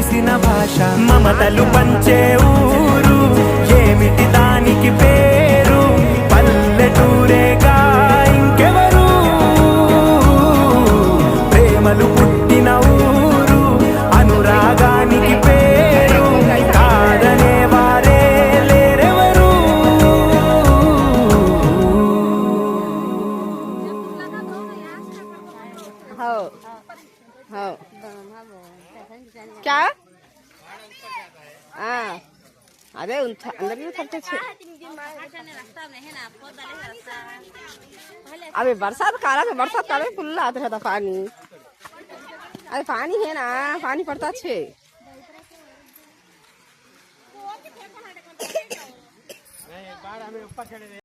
తెలిసిన భాష మమతలు పంచే ఊరు ఏమిటి దానికి పేరు పల్లెటూరేగా ఇంకెవరు ప్రేమలు పుట్టిన ఊరు అనురాగానికి పేరు కాదనే వారే లేరెవరు क्या अरे अंदर भी करते थे अबे बरसात काला खुला आता रहता पानी अरे पानी है ना पानी पड़ता छे